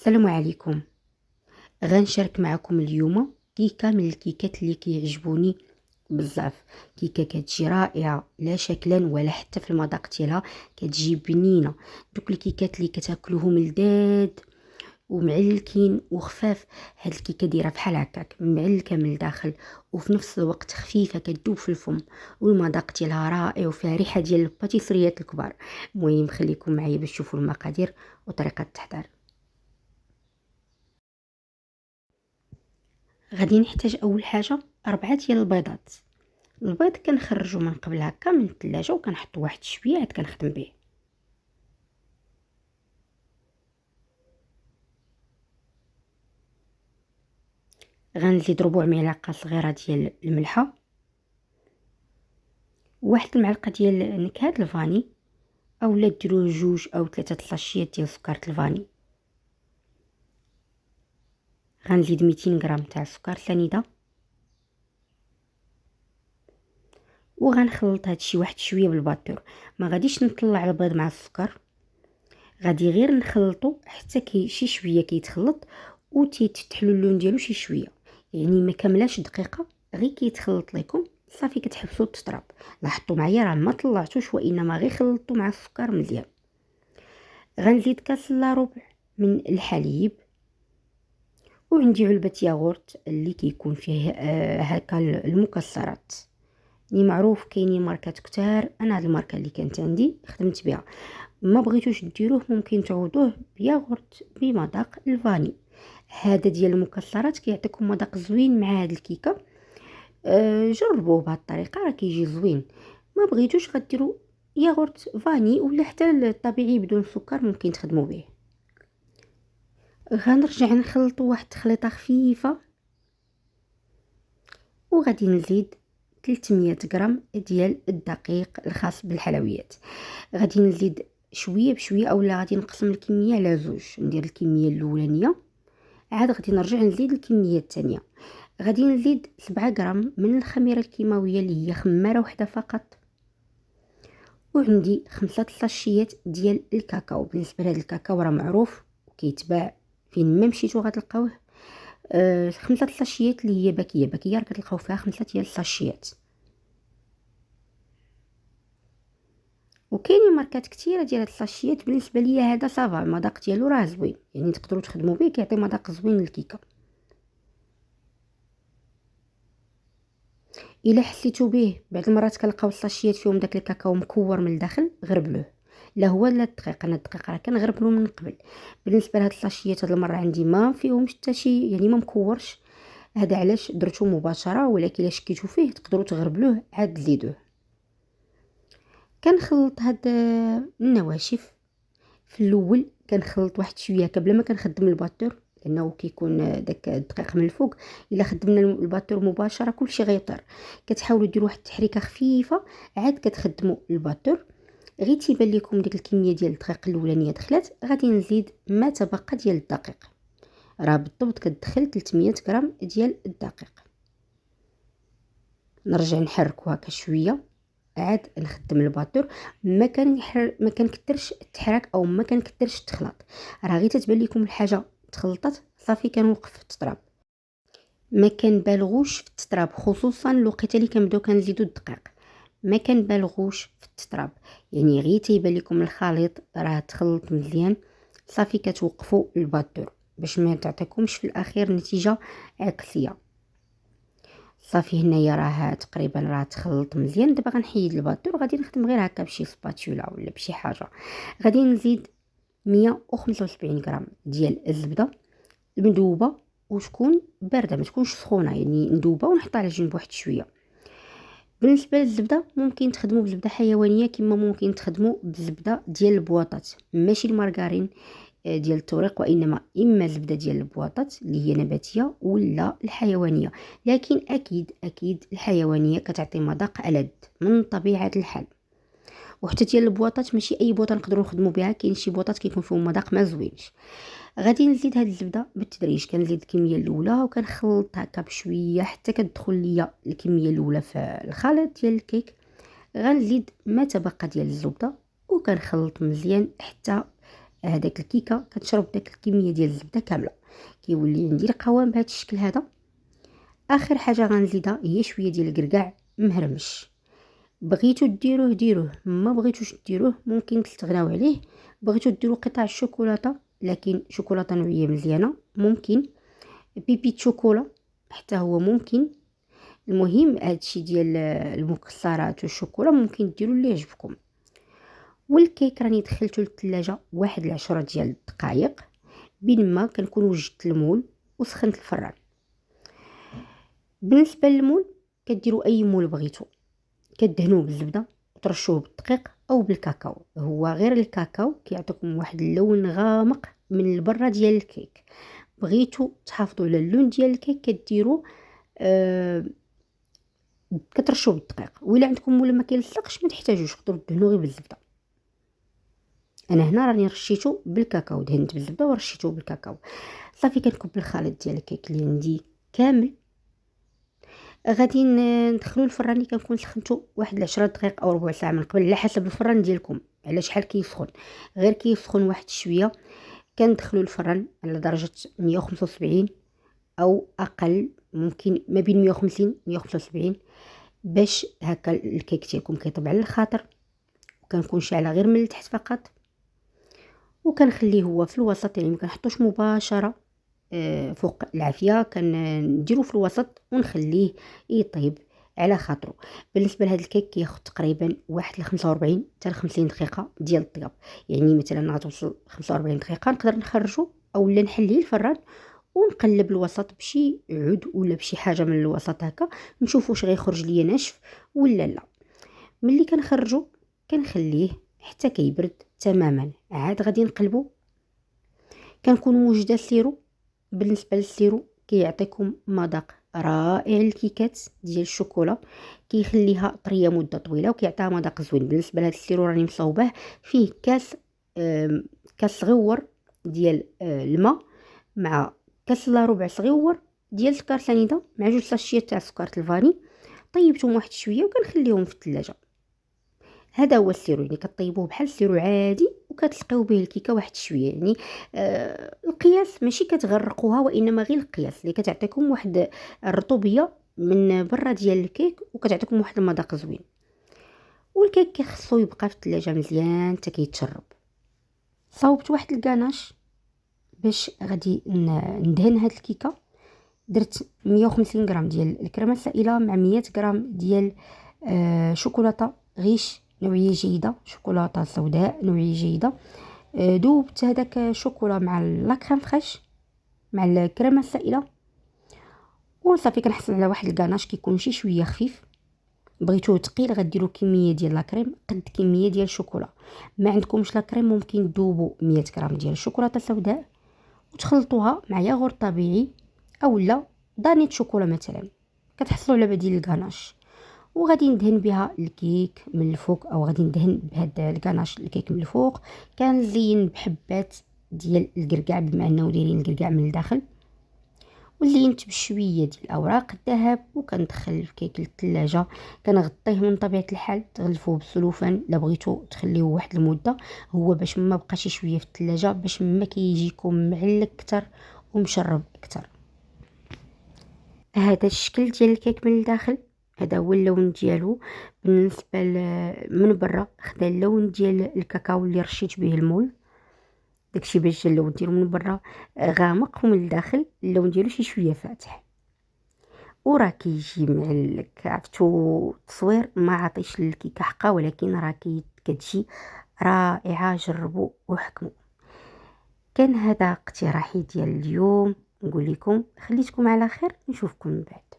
السلام عليكم. غنشارك معكم اليوم كيكه من الكيكات اللي كيعجبوني بزاف. كيكه كتجي رائعه لا شكلا ولا حتى في المذاق ديالها، كتجي بنينه. دوك الكيكات اللي كتاكلوهم لذاذ ومعلكين وخفاف، هاد الكيكه دايره بحال هكاك معلكه من الداخل وفي نفس الوقت خفيفه كتذوب في الفم، والمذاق ديالها رائع وفيها ريحه ديال الباتيسريات الكبار. المهم خليكم معايا باش تشوفوا المقادير وطريقه التحضير. غادي نحتاج اول حاجه 4 ديال البيضات. البيض كنخرجو من قبل هكا من الثلاجه وكنحطو واحد شويه عاد كنخدم به. غنزيد ربع معلقه صغيره ديال الملحه، واحد المعلقه ديال نكهات الفاني، اولا ديروا 2 أو 3 طلاشيات ديال سكر الفاني. غنزيد 200 غرام تاع سكر سنيده، وغنخلط هادشي واحد شويه بالباتور. ما غاديش نطلع البيض مع السكر، غادي غير نخلطو حتى شي شويه كيتخلط وتيتفتح له اللون ديالو شي شويه، يعني ما كاملاش دقيقه، غير كيتخلط لكم صافي كتحبسوا التطراب. لاحظتوا معايا راه ما طلعتوش وانما غير خلطتو مع السكر مزيان. غنزيد كاس الا ربع من الحليب، وعندي علبه ياغورت اللي كيكون فيه هكا المكسرات اللي معروف. كاينين ماركات كتار، انا هاد الماركه اللي كانت عندي خدمت بها. ما بغيتوش ديروه ممكن تعوضوه بياغورت بمذاق الفاني. هذا ديال المكسرات كيعطيكم مذاق زوين مع هاد الكيكه. جربوه بهاد الطريقه راه كيجي زوين. ما بغيتوش غديروا ياغورت فاني ولا حتى الطبيعي بدون سكر ممكن تخدموا به. غنرجع نخلطوا واحد التخليطه خفيفه، وغادي نزيد 300 غرام ديال الدقيق الخاص بالحلويات. غادي نزيد شويه بشويه، اولا غادي نقسم الكميه على 2، ندير الكميه الاولانيه عاد غادي نرجع نزيد الكميه الثانيه. غادي نزيد 7 غرام من الخميره الكيماويه اللي هي خماره وحده فقط، وعندي 5 طلاشيات ديال الكاكاو. بالنسبه لهذا الكاكاو راه معروف وكيتباع فين ما مشيتو غتلقاوه. 5 طلاشيات اللي هي باكيه راه كتلقاو فيها 5 ديال الطلاشيات. وكاينين ماركات كثيره ديال الطلاشيات، بالنسبه ليا هذا صافا المذاق ديالو راه زوين، يعني تقدروا تخدموا به كيعطي مذاق زوين للكيكه. الا حسيتو به بعض المرات كنلقاو الطلاشيات فيهم داك الكاكاو مكور من الداخل، غربلوه. لا هو لا الدقيق، انا الدقيق راه كنغربلو من قبل. بالنسبه لهاد الطلاشيات هاد المره عندي ما فيهمش حتى شي، يعني ما مكورش. هذا علاش درتو مباشره، ولكن الا شكيتو فيه تقدروا تغربلوه عاد تزيدوه. كنخلط هاد النواشف. في الاول كنخلط واحد شويه قبل ما كنخدم الباتور، لانه كيكون داك الدقيق من الفوق. الا خدمنا الباتور مباشره كلشي غيطير. كتحاولوا ديروا واحد التحريكه خفيفه عاد كتخدموا الباتور. غير تيبان لكم ديك الكميه ديال الدقيق الاولانيه دخلات، غادي نزيد ما تبقى ديال الدقيق. راه بالضبط كتدخل 300 غرام ديال الدقيق. نرجع نحركو هكا شويه عاد نخدم الباتور. ما كنكثرش التحراك او ما كنكثرش التخلاط، راه غير تتبان لكم الحاجه تخلطت صافي كنوقف في التطراب. ما كنبالغوش في التطراب، خصوصا الوقيته اللي كنبداو كنزيدو الدقيق. ما كنبالغوش في التطراب، يعني غير تيبان لكم الخليط راه تخلط مزيان صافي كتوقفوا الباتور باش ما تعطيكمش في الاخير نتيجه عكسيه. صافي هنايا راه تقريبا راه تخلط مزيان. دابا غنحيد الباتور وغادي نخدم غير هكا بشي سباتولا ولا بشي حاجه. غادي نزيد 175 غرام ديال الزبده مذوبه وتكون بارده ما تكونش سخونه، يعني مذوبه ونحطها على جنب واحد شويه. بالنسبه للزبده ممكن تخدموا بزبده حيوانيه، كما ممكن تخدموا بزبده ديال البواطات، ماشي المارغرين ديال التوريق، وانما اما زبده ديال البواطات اللي هي نباتيه ولا الحيوانيه. لكن اكيد الحيوانيه كتعطي مذاق ألذ من طبيعه الحال. وحتى ديال البواطات ماشي اي بواطه نقدروا نخدموا بها، كاين شي بواطات كيكون فيهم مذاق ما زوينش. غادي نزيد هاد الزبده بالتدريج، كنزيد الكميه الاولى وكنخلط هكا بشويه حتى كتدخل ليا الكميه الاولى في الخليط ديال الكيك. غنزيد ما تبقى ديال الزبده وكنخلط مزيان حتى هذاك الكيكه كتشرب داك الكميه ديال الزبده كامله، كيولي عندي القوام بهذا الشكل هذا. اخر حاجه غنزيدها هي شويه ديال الكركاع مهرمش. بغيتو ديروه ديروه، ما بغيتوش ديروه ممكن تستغناو عليه. بغيتو ديروا قطع الشوكولاته، لكن شوكولاته نوعيه مزيانه، ممكن بيبي شوكولا حتى هو ممكن. المهم هادشي ديال المكسرات والشوكولا ممكن ديروا اللي يعجبكم. والكيك راني دخلته للثلاجه واحد 10 ديال الدقائق، بين ما كنكون وجدت المول وسخنت الفران. بالنسبه للمول كديروا اي مول بغيتو، كدهنوه بالزبده وترشوه بالدقيق او بالكاكاو. هو غير الكاكاو كيعطيكم واحد اللون غامق من البره ديال الكيك. بغيتو تحافظوا على اللون ديال الكيك كديروا كترشوه بالدقيق. وإلا عندكم مول ما كيلصقش ما تحتاجوش، تقدروا تدهنوه غير بالزبده. انا هنا راني رشيتو بالكاكاو، دهنت بالزبده ورشيتو بالكاكاو. صافي كنكب الخليط ديال الكيك اللي عندي كامل. غادي ندخلو الفران اللي كنكون سخنتو واحد 10 دقائق او ربع ساعه من قبل، على حسب الفران ديالكم على شحال كيسخن. غير كيسخن واحد شويه كندخلو الفران على درجه 175 او اقل، ممكن ما بين 150 175، باش هكا الكيك ديالكم كيطيب على الخاطر. وكنكون شاعله غير من التحت فقط، وكنخليه هو في الوسط، يعني ما كنحطوش مباشره فوق العافيه، كنديرو في الوسط ونخليه يطيب على خاطرو. بالنسبه لهذا الكيك كياخذ تقريبا واحد 45 حتى 50 دقيقه ديال الطياب. يعني مثلا غتوصل 45 دقيقه نقدر نخرجو اولا نحليه الفران ونقلب الوسط بشي عود ولا بشي حاجه من الوسط هكا، نشوف واش غيخرج ليا ناشف ولا لا. ملي كنخرجو كنخليه حتى كيبرد تماما، عاد غادي نقلبو. كنكون موجده السيرو. بالنسبه للسيرو كيعطيكم مذاق رائع الكيكات ديال الشوكولا، كيخليها طريه مده طويله وكيعطيها مذاق زوين. بالنسبه لهذا السيرو راني مصاوباه فيه كاس صغيور ديال الماء، مع كاس الا ربع صغيور ديال سكر سنيده، مع 2 ساشيات تاع سكر الفاني. طيبتهم واحد شويه وكنخليهم في الثلاجه. هذا هو السيرو، يعني كطيبوه بحال السيرو عادي وكتلقيو به الكيكه واحد شويه. يعني القياس ماشي كتغرقوها، وانما غير القياس اللي كتعطيكم واحد الرطوبيه من برا ديال الكيك وكتعطيكم واحد المذاق زوين. والكيك خصو يبقى في الثلاجه مزيان حتى كيتشرب. صاوبت واحد الكاناش باش غادي ندهن هاد الكيكه. درت 150 غرام ديال الكريمه السائله مع 100 غرام ديال شوكولاته غيش نوعيه جيده، شوكولاته سوداء نوعيه جيده. دوبت هذاك الشوكولا مع لاكريم فريش مع الكريمه السائله، وصافي كنحصل على واحد الكاناش كيكون شي شويه خفيف. بغيتوه ثقيل غديروا كميه ديال لاكريم قد كميه ديال الشوكولا. ما عندكمش لاكريم ممكن تذوبوا 100 غرام ديال الشوكولاته السوداء وتخلطوها مع ياغورت طبيعي اولا دانيت شوكولا مثلا، كتحصلوا على بديل الكاناش. وغادي ندهن بها الكيك من الفوق، او غادي ندهن بهذا الكاناش الكيك من الفوق. كنزين بحبات ديال الكركاع بما انه دايرين الكركاع من الداخل، وزينت بشويه ديال اوراق الذهب. وكندخل الكيك للثلاجه، كنغطيه من طبيعه الحال، تغلفوه بالسلوفان الا بغيتو تخليوه واحد المده، هو باش ما بقاش شويه في الثلاجه، باش ما كيجيكم معلق اكثر ومشرب اكثر. هذا الشكل ديال الكيك من الداخل، هذا هو اللون ديالو. بالنسبه من برا خدا اللون ديال الكاكاو اللي رشيت به المول، داكشي باش اللون ديالو من برا غامق ومن الداخل اللون ديالو شي شويه فاتح. وراه كيجي معلق، عرفتو التصوير ما عطيش الكيكه حقها، ولكن راه كتجي رائعه. جربوا وحكموا. كان هذا اقتراحي ديال اليوم، نقول لكم خليتكم على خير، نشوفكم من بعد.